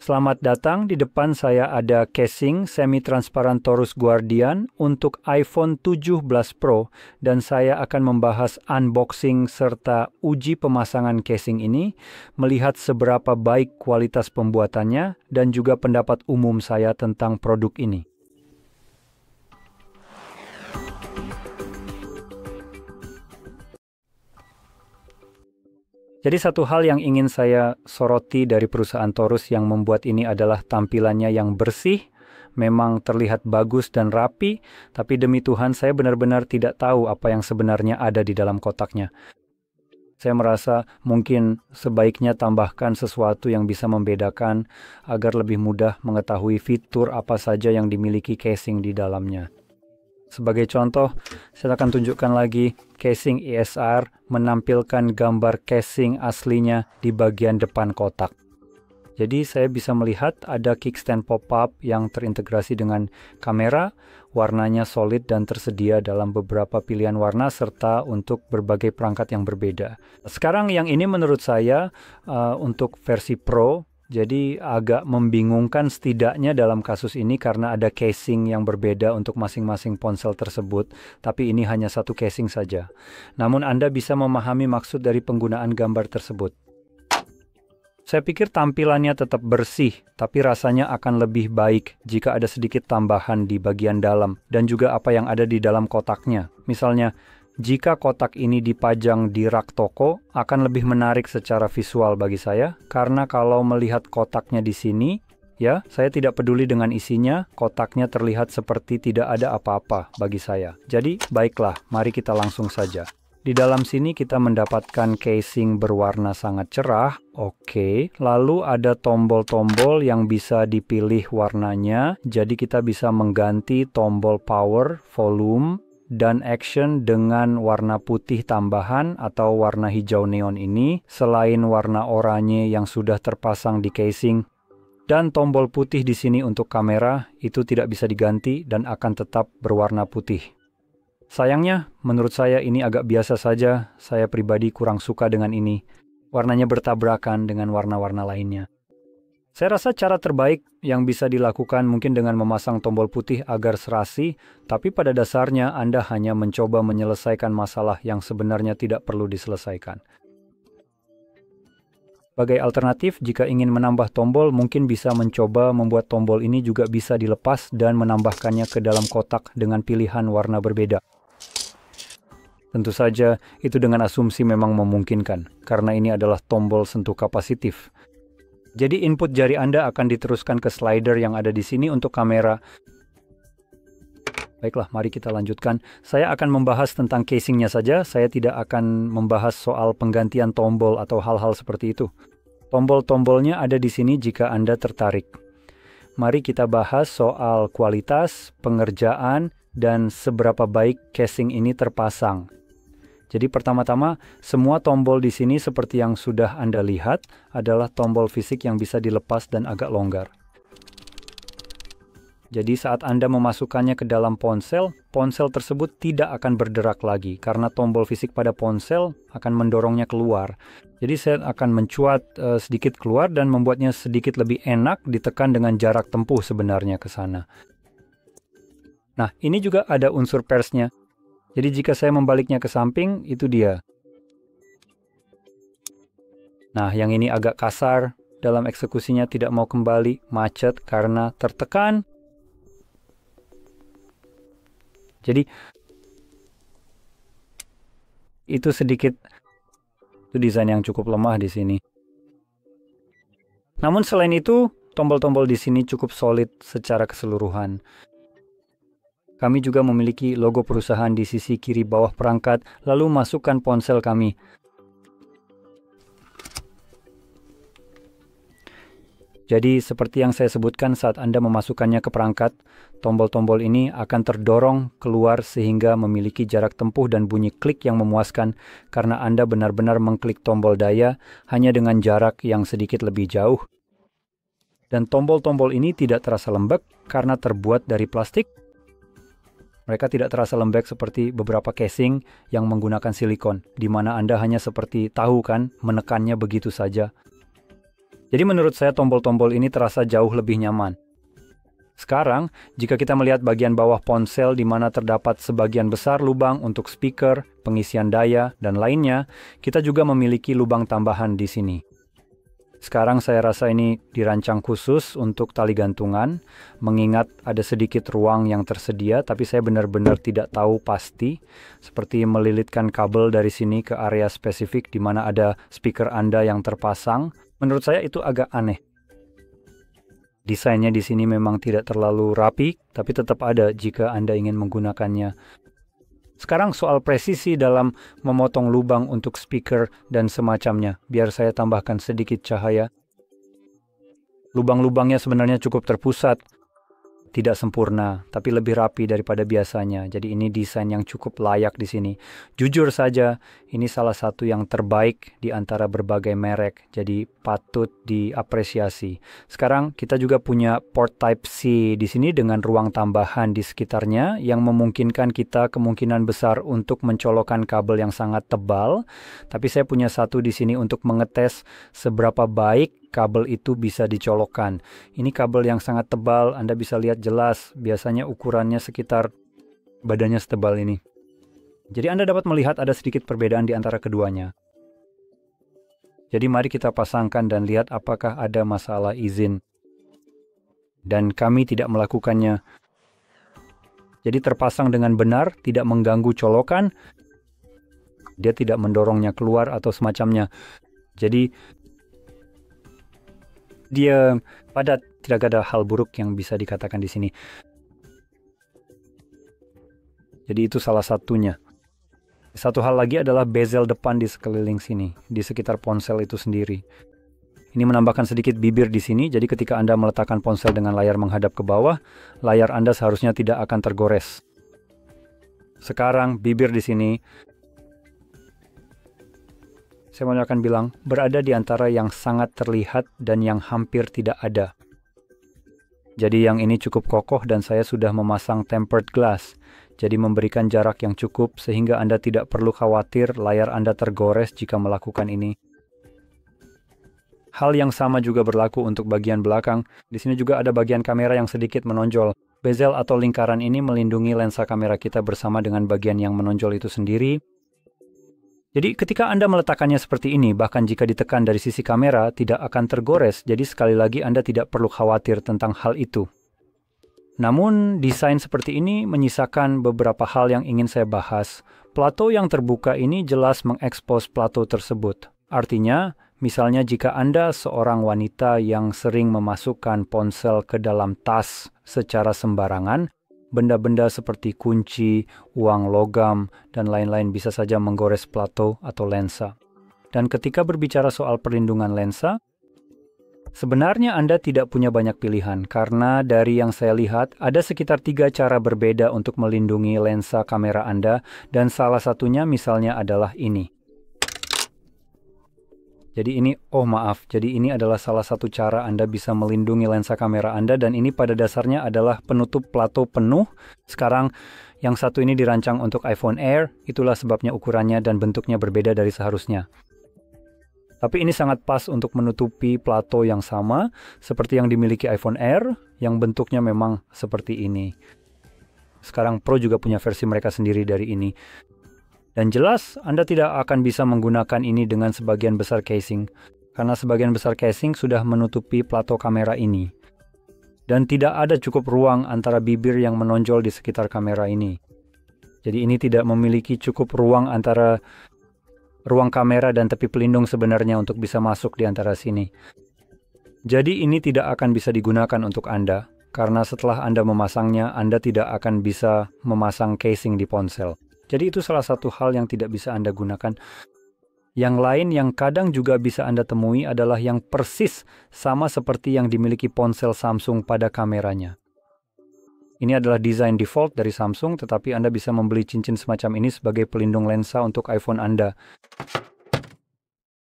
Selamat datang, di depan saya ada casing semi-transparan Taurus Guardian untuk iPhone 17 Pro dan saya akan membahas unboxing serta uji pemasangan casing ini, melihat seberapa baik kualitas pembuatannya dan juga pendapat umum saya tentang produk ini. Jadi satu hal yang ingin saya soroti dari perusahaan Taurus yang membuat ini adalah tampilannya yang bersih, memang terlihat bagus dan rapi, tapi demi Tuhan saya benar-benar tidak tahu apa yang sebenarnya ada di dalam kotaknya. Saya merasa mungkin sebaiknya tambahkan sesuatu yang bisa membedakan agar lebih mudah mengetahui fitur apa saja yang dimiliki casing di dalamnya. Sebagai contoh, saya akan tunjukkan lagi casing ESR menampilkan gambar casing aslinya di bagian depan kotak. Jadi saya bisa melihat ada kickstand pop-up yang terintegrasi dengan kamera, warnanya solid dan tersedia dalam beberapa pilihan warna serta untuk berbagai perangkat yang berbeda. Sekarang yang ini menurut saya untuk versi Pro, jadi agak membingungkan setidaknya dalam kasus ini karena ada casing yang berbeda untuk masing-masing ponsel tersebut, tapi ini hanya satu casing saja. Namun Anda bisa memahami maksud dari penggunaan gambar tersebut. Saya pikir tampilannya tetap bersih, tapi rasanya akan lebih baik jika ada sedikit tambahan di bagian dalam dan juga apa yang ada di dalam kotaknya. Misalnya, jika kotak ini dipajang di rak toko, akan lebih menarik secara visual bagi saya, karena kalau melihat kotaknya di sini, ya, saya tidak peduli dengan isinya, kotaknya terlihat seperti tidak ada apa-apa bagi saya. Jadi, baiklah, mari kita langsung saja. Di dalam sini kita mendapatkan casing berwarna sangat cerah, oke. Lalu ada tombol-tombol yang bisa dipilih warnanya, jadi kita bisa mengganti tombol power, volume, dan action dengan warna putih tambahan atau warna hijau neon ini, selain warna oranye yang sudah terpasang di casing. Dan tombol putih di sini untuk kamera itu tidak bisa diganti dan akan tetap berwarna putih. Sayangnya, menurut saya ini agak biasa saja, saya pribadi kurang suka dengan ini. Warnanya bertabrakan dengan warna-warna lainnya. Saya rasa cara terbaik yang bisa dilakukan mungkin dengan memasang tombol putih agar serasi, tapi pada dasarnya Anda hanya mencoba menyelesaikan masalah yang sebenarnya tidak perlu diselesaikan. Sebagai alternatif, jika ingin menambah tombol, mungkin bisa mencoba membuat tombol ini juga bisa dilepas dan menambahkannya ke dalam kotak dengan pilihan warna berbeda. Tentu saja, itu dengan asumsi memang memungkinkan, karena ini adalah tombol sentuh kapasitif. Jadi input jari Anda akan diteruskan ke slider yang ada di sini untuk kamera. Baiklah, mari kita lanjutkan. Saya akan membahas tentang casingnya saja, saya tidak akan membahas soal penggantian tombol atau hal-hal seperti itu. Tombol-tombolnya ada di sini jika Anda tertarik. Mari kita bahas soal kualitas, pengerjaan, dan seberapa baik casing ini terpasang. Jadi pertama-tama, semua tombol di sini seperti yang sudah Anda lihat adalah tombol fisik yang bisa dilepas dan agak longgar. Jadi saat Anda memasukkannya ke dalam ponsel, ponsel tersebut tidak akan berderak lagi karena tombol fisik pada ponsel akan mendorongnya keluar. Jadi saya akan mencuat sedikit keluar dan membuatnya sedikit lebih enak ditekan dengan jarak tempuh sebenarnya ke sana. Nah, ini juga ada unsur persnya. Jadi jika saya membaliknya ke samping, itu dia. Nah, yang ini agak kasar, dalam eksekusinya tidak mau kembali, macet karena tertekan. Jadi, itu sedikit, itu desain yang cukup lemah di sini. Namun selain itu, tombol-tombol di sini cukup solid secara keseluruhan. Kami juga memiliki logo perusahaan di sisi kiri bawah perangkat, lalu masukkan ponsel kami. Jadi seperti yang saya sebutkan saat Anda memasukkannya ke perangkat, tombol-tombol ini akan terdorong keluar sehingga memiliki jarak tempuh dan bunyi klik yang memuaskan karena Anda benar-benar mengklik tombol daya hanya dengan jarak yang sedikit lebih jauh. Dan tombol-tombol ini tidak terasa lembek karena terbuat dari plastik. Mereka tidak terasa lembek seperti beberapa casing yang menggunakan silikon, di mana Anda hanya seperti tahu kan, menekannya begitu saja. Jadi menurut saya tombol-tombol ini terasa jauh lebih nyaman. Sekarang, jika kita melihat bagian bawah ponsel di mana terdapat sebagian besar lubang untuk speaker, pengisian daya, dan lainnya, kita juga memiliki lubang tambahan di sini. Sekarang saya rasa ini dirancang khusus untuk tali gantungan, mengingat ada sedikit ruang yang tersedia, tapi saya benar-benar tidak tahu pasti, seperti melilitkan kabel dari sini ke area spesifik di mana ada speaker Anda yang terpasang. Menurut saya itu agak aneh. Desainnya di sini memang tidak terlalu rapi, tapi tetap ada jika Anda ingin menggunakannya. Sekarang soal presisi dalam memotong lubang untuk speaker dan semacamnya. Biar saya tambahkan sedikit cahaya. Lubang-lubangnya sebenarnya cukup terpusat. Tidak sempurna, tapi lebih rapi daripada biasanya. Jadi ini desain yang cukup layak di sini. Jujur saja, ini salah satu yang terbaik di antara berbagai merek. Jadi patut diapresiasi. Sekarang kita juga punya port Type C di sini dengan ruang tambahan di sekitarnya yang memungkinkan kita kemungkinan besar untuk mencolokkan kabel yang sangat tebal. Tapi saya punya satu di sini untuk mengetes seberapa baik kabel itu bisa dicolokkan. Ini kabel yang sangat tebal, Anda bisa lihat jelas, biasanya ukurannya sekitar badannya setebal ini. Jadi Anda dapat melihat ada sedikit perbedaan di antara keduanya. Jadi mari kita pasangkan dan lihat apakah ada masalah izin. Dan kami tidak melakukannya. Jadi terpasang dengan benar, tidak mengganggu colokan. Dia tidak mendorongnya keluar atau semacamnya. Jadi dia padat, tidak ada hal buruk yang bisa dikatakan di sini. Jadi itu salah satunya. Satu hal lagi adalah bezel depan di sekeliling sini, di sekitar ponsel itu sendiri. Ini menambahkan sedikit bibir di sini, jadi ketika Anda meletakkan ponsel dengan layar menghadap ke bawah, layar Anda seharusnya tidak akan tergores. Sekarang bibir di sini, saya akan bilang, berada di antara yang sangat terlihat dan yang hampir tidak ada. Jadi yang ini cukup kokoh dan saya sudah memasang tempered glass. Jadi memberikan jarak yang cukup sehingga Anda tidak perlu khawatir layar Anda tergores jika melakukan ini. Hal yang sama juga berlaku untuk bagian belakang. Di sini juga ada bagian kamera yang sedikit menonjol. Bezel atau lingkaran ini melindungi lensa kamera kita bersama dengan bagian yang menonjol itu sendiri. Jadi ketika Anda meletakkannya seperti ini, bahkan jika ditekan dari sisi kamera, tidak akan tergores. Jadi sekali lagi Anda tidak perlu khawatir tentang hal itu. Namun, desain seperti ini menyisakan beberapa hal yang ingin saya bahas. Plato yang terbuka ini jelas mengekspos plato tersebut. Artinya, misalnya jika Anda seorang wanita yang sering memasukkan ponsel ke dalam tas secara sembarangan, benda-benda seperti kunci, uang logam, dan lain-lain bisa saja menggores plato atau lensa. Dan ketika berbicara soal perlindungan lensa, sebenarnya Anda tidak punya banyak pilihan karena dari yang saya lihat ada sekitar 3 cara berbeda untuk melindungi lensa kamera Anda dan salah satunya misalnya adalah ini. Jadi ini adalah salah satu cara Anda bisa melindungi lensa kamera Anda dan ini pada dasarnya adalah penutup plato penuh. Sekarang yang satu ini dirancang untuk iPhone Air, itulah sebabnya ukurannya dan bentuknya berbeda dari seharusnya. Tapi ini sangat pas untuk menutupi plato yang sama seperti yang dimiliki iPhone Air yang bentuknya memang seperti ini. Sekarang Pro juga punya versi mereka sendiri dari ini. Dan jelas, Anda tidak akan bisa menggunakan ini dengan sebagian besar casing, karena sebagian besar casing sudah menutupi plato kamera ini. Dan tidak ada cukup ruang antara bibir yang menonjol di sekitar kamera ini. Jadi ini tidak memiliki cukup ruang antara ruang kamera dan tepi pelindung sebenarnya untuk bisa masuk di antara sini. Jadi ini tidak akan bisa digunakan untuk Anda, karena setelah Anda memasangnya, Anda tidak akan bisa memasang casing di ponsel. Jadi itu salah satu hal yang tidak bisa Anda gunakan. Yang lain yang kadang juga bisa Anda temui adalah yang persis sama seperti yang dimiliki ponsel Samsung pada kameranya. Ini adalah desain default dari Samsung, tetapi Anda bisa membeli cincin semacam ini sebagai pelindung lensa untuk iPhone Anda.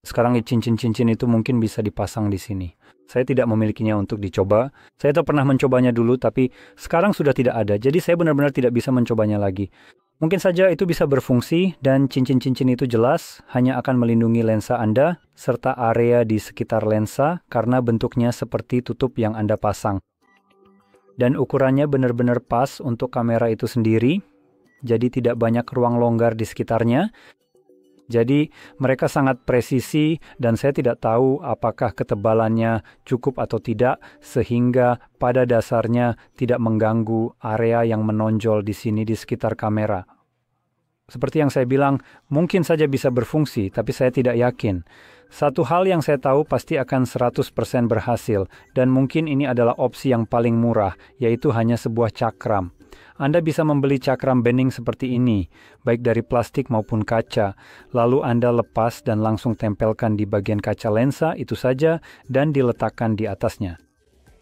Sekarang cincin-cincin itu mungkin bisa dipasang di sini. Saya tidak memilikinya untuk dicoba. Saya pernah mencobanya dulu, tapi sekarang sudah tidak ada. Jadi saya benar-benar tidak bisa mencobanya lagi. Mungkin saja itu bisa berfungsi dan cincin-cincin itu jelas hanya akan melindungi lensa Anda serta area di sekitar lensa karena bentuknya seperti tutup yang Anda pasang. Dan ukurannya benar-benar pas untuk kamera itu sendiri, jadi tidak banyak ruang longgar di sekitarnya. Jadi mereka sangat presisi dan saya tidak tahu apakah ketebalannya cukup atau tidak sehingga pada dasarnya tidak mengganggu area yang menonjol di sini di sekitar kamera. Seperti yang saya bilang, mungkin saja bisa berfungsi, tapi saya tidak yakin. Satu hal yang saya tahu pasti akan 100% berhasil dan mungkin ini adalah opsi yang paling murah, yaitu hanya sebuah cakram. Anda bisa membeli cakram bending seperti ini, baik dari plastik maupun kaca. Lalu Anda lepas dan langsung tempelkan di bagian kaca lensa itu saja dan diletakkan di atasnya.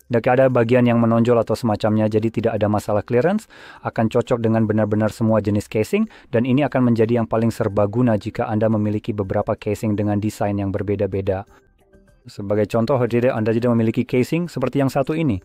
Tidak ada bagian yang menonjol atau semacamnya, jadi tidak ada masalah clearance, akan cocok dengan benar-benar semua jenis casing, dan ini akan menjadi yang paling serbaguna jika Anda memiliki beberapa casing dengan desain yang berbeda-beda. Sebagai contoh, Anda tidak memiliki casing seperti yang satu ini.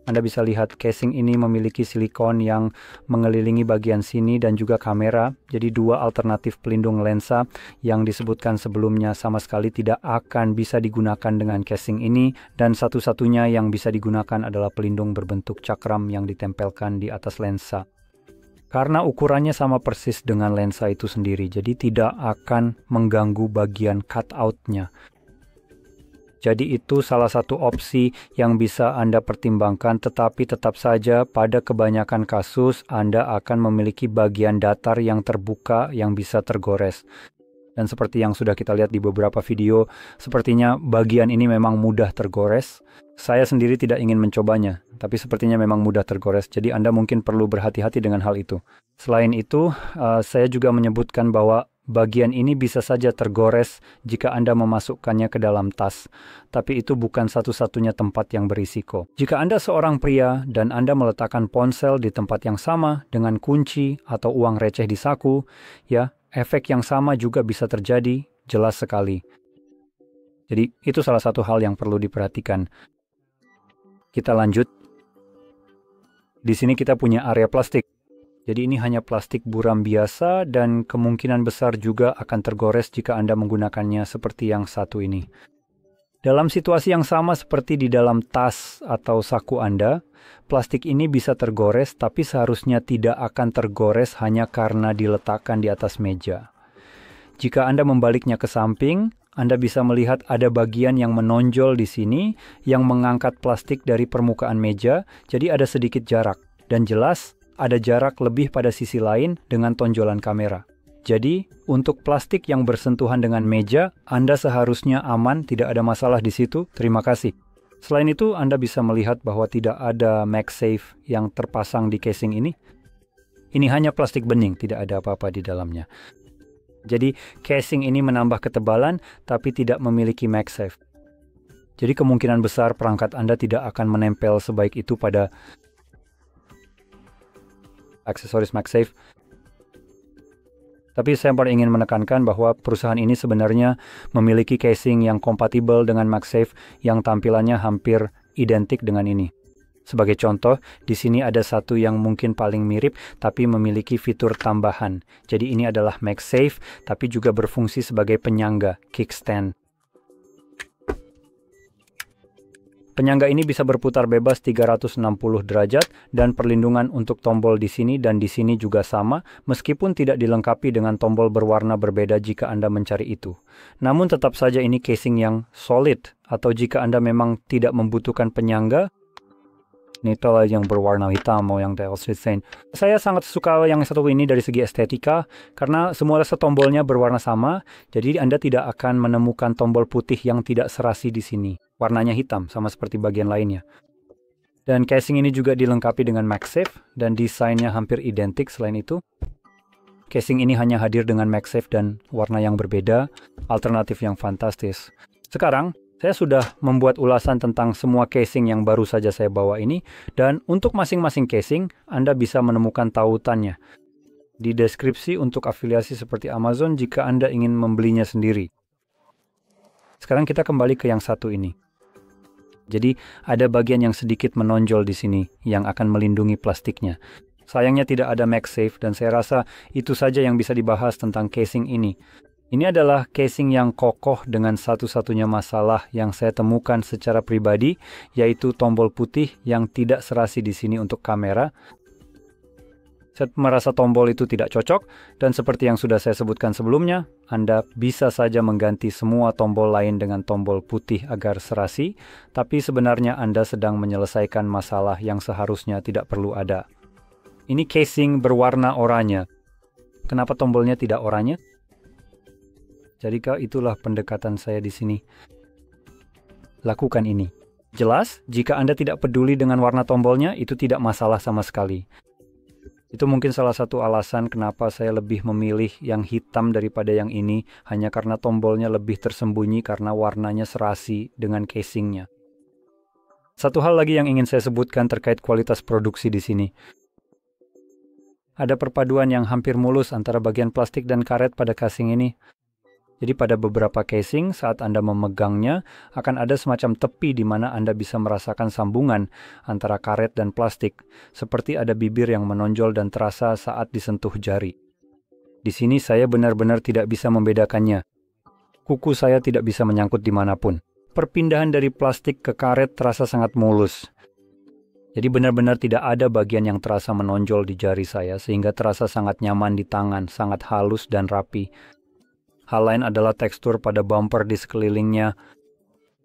Anda bisa lihat casing ini memiliki silikon yang mengelilingi bagian sini dan juga kamera. Jadi dua alternatif pelindung lensa yang disebutkan sebelumnya sama sekali tidak akan bisa digunakan dengan casing ini. Dan satu-satunya yang bisa digunakan adalah pelindung berbentuk cakram yang ditempelkan di atas lensa. Karena ukurannya sama persis dengan lensa itu sendiri, jadi tidak akan mengganggu bagian cutout-nya. Jadi itu salah satu opsi yang bisa Anda pertimbangkan, tetapi tetap saja pada kebanyakan kasus Anda akan memiliki bagian datar yang terbuka yang bisa tergores. Dan seperti yang sudah kita lihat di beberapa video, sepertinya bagian ini memang mudah tergores. Saya sendiri tidak ingin mencobanya, tapi sepertinya memang mudah tergores, jadi Anda mungkin perlu berhati-hati dengan hal itu. Selain itu, saya juga menyebutkan bahwa bagian ini bisa saja tergores jika Anda memasukkannya ke dalam tas, tapi itu bukan satu-satunya tempat yang berisiko. Jika Anda seorang pria dan Anda meletakkan ponsel di tempat yang sama dengan kunci atau uang receh di saku, ya, efek yang sama juga bisa terjadi, jelas sekali. Jadi itu salah satu hal yang perlu diperhatikan. Kita lanjut. Di sini kita punya area plastik. Jadi ini hanya plastik buram biasa dan kemungkinan besar juga akan tergores jika Anda menggunakannya seperti yang satu ini. Dalam situasi yang sama seperti di dalam tas atau saku Anda, plastik ini bisa tergores tapi seharusnya tidak akan tergores hanya karena diletakkan di atas meja. Jika Anda membaliknya ke samping, Anda bisa melihat ada bagian yang menonjol di sini yang mengangkat plastik dari permukaan meja, jadi ada sedikit jarak. Dan jelas, ada jarak lebih pada sisi lain dengan tonjolan kamera. Jadi, untuk plastik yang bersentuhan dengan meja, Anda seharusnya aman, tidak ada masalah di situ. Terima kasih. Selain itu, Anda bisa melihat bahwa tidak ada MagSafe yang terpasang di casing ini. Ini hanya plastik bening, tidak ada apa-apa di dalamnya. Jadi, casing ini menambah ketebalan, tapi tidak memiliki MagSafe. Jadi, kemungkinan besar perangkat Anda tidak akan menempel sebaik itu pada aksesoris MagSafe. Tapi saya ingin menekankan bahwa perusahaan ini sebenarnya memiliki casing yang kompatibel dengan MagSafe yang tampilannya hampir identik dengan ini. Sebagai contoh, di sini ada satu yang mungkin paling mirip tapi memiliki fitur tambahan. Jadi ini adalah MagSafe tapi juga berfungsi sebagai penyangga, kickstand. Penyangga ini bisa berputar bebas 360 derajat dan perlindungan untuk tombol di sini dan di sini juga sama, meskipun tidak dilengkapi dengan tombol berwarna berbeda jika Anda mencari itu. Namun tetap saja ini casing yang solid, atau jika Anda memang tidak membutuhkan penyangga, ini telah yang berwarna hitam mau yang design. Saya sangat suka yang satu ini dari segi estetika, karena semua rasa tombolnya berwarna sama, jadi Anda tidak akan menemukan tombol putih yang tidak serasi di sini. Warnanya hitam, sama seperti bagian lainnya. Dan casing ini juga dilengkapi dengan MagSafe, dan desainnya hampir identik selain itu. Casing ini hanya hadir dengan MagSafe dan warna yang berbeda, alternatif yang fantastis. Sekarang, saya sudah membuat ulasan tentang semua casing yang baru saja saya bawa ini, dan untuk masing-masing casing, Anda bisa menemukan tautannya di deskripsi untuk afiliasi seperti Amazon jika Anda ingin membelinya sendiri. Sekarang kita kembali ke yang satu ini. Jadi ada bagian yang sedikit menonjol di sini yang akan melindungi plastiknya. Sayangnya tidak ada MagSafe dan saya rasa itu saja yang bisa dibahas tentang casing ini. Ini adalah casing yang kokoh dengan satu-satunya masalah yang saya temukan secara pribadi, yaitu tombol putih yang tidak serasi di sini untuk kamera. Saya merasa tombol itu tidak cocok, dan seperti yang sudah saya sebutkan sebelumnya, Anda bisa saja mengganti semua tombol lain dengan tombol putih agar serasi, tapi sebenarnya Anda sedang menyelesaikan masalah yang seharusnya tidak perlu ada. Ini casing berwarna oranye. Kenapa tombolnya tidak oranye? Jadikah itulah pendekatan saya di sini? Lakukan ini. Jelas, jika Anda tidak peduli dengan warna tombolnya, itu tidak masalah sama sekali. Itu mungkin salah satu alasan kenapa saya lebih memilih yang hitam daripada yang ini, hanya karena tombolnya lebih tersembunyi karena warnanya serasi dengan casingnya. Satu hal lagi yang ingin saya sebutkan terkait kualitas produksi di sini. Ada perpaduan yang hampir mulus antara bagian plastik dan karet pada casing ini. Jadi pada beberapa casing, saat Anda memegangnya, akan ada semacam tepi di mana Anda bisa merasakan sambungan antara karet dan plastik, seperti ada bibir yang menonjol dan terasa saat disentuh jari. Di sini saya benar-benar tidak bisa membedakannya. Kuku saya tidak bisa menyangkut dimanapun. Perpindahan dari plastik ke karet terasa sangat mulus. Jadi benar-benar tidak ada bagian yang terasa menonjol di jari saya, sehingga terasa sangat nyaman di tangan, sangat halus dan rapi. Hal lain adalah tekstur pada bumper di sekelilingnya.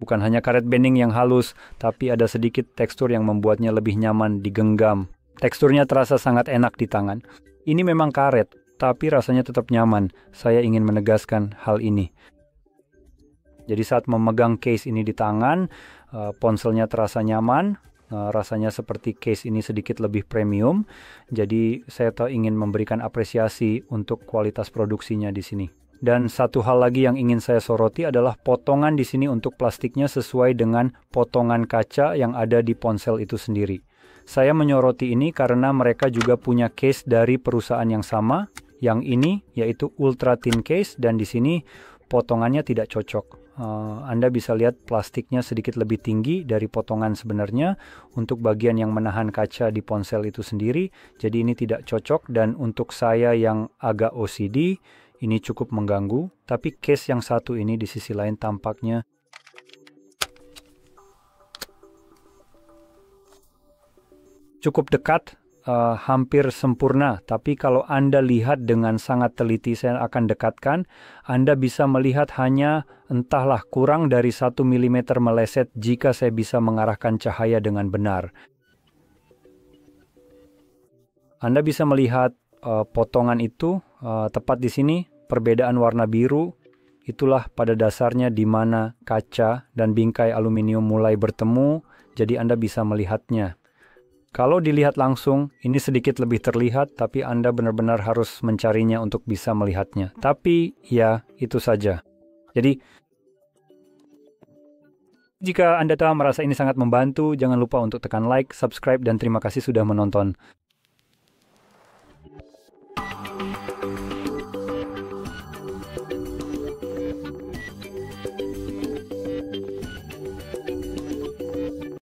Bukan hanya karet bending yang halus, tapi ada sedikit tekstur yang membuatnya lebih nyaman digenggam. Teksturnya terasa sangat enak di tangan. Ini memang karet, tapi rasanya tetap nyaman. Saya ingin menegaskan hal ini. Jadi saat memegang case ini di tangan, ponselnya terasa nyaman. Rasanya seperti case ini sedikit lebih premium. Jadi saya ingin memberikan apresiasi untuk kualitas produksinya di sini. Dan satu hal lagi yang ingin saya soroti adalah potongan di sini untuk plastiknya sesuai dengan potongan kaca yang ada di ponsel itu sendiri. Saya menyoroti ini karena mereka juga punya case dari perusahaan yang sama, yang ini yaitu ultra thin case, dan di sini potongannya tidak cocok. Anda bisa lihat plastiknya sedikit lebih tinggi dari potongan sebenarnya untuk bagian yang menahan kaca di ponsel itu sendiri. Jadi ini tidak cocok, dan untuk saya yang agak OCD, ini cukup mengganggu, tapi case yang satu ini di sisi lain tampaknya cukup dekat, hampir sempurna. Tapi kalau Anda lihat dengan sangat teliti, saya akan dekatkan, Anda bisa melihat hanya entahlah kurang dari 1 mm meleset jika saya bisa mengarahkan cahaya dengan benar. Anda bisa melihat potongan itu tepat di sini, perbedaan warna biru, itulah pada dasarnya di mana kaca dan bingkai aluminium mulai bertemu, jadi Anda bisa melihatnya. Kalau dilihat langsung, ini sedikit lebih terlihat, tapi Anda benar-benar harus mencarinya untuk bisa melihatnya. Tapi ya, itu saja. Jadi, jika Anda telah merasa ini sangat membantu, jangan lupa untuk tekan like, subscribe, dan terima kasih sudah menonton.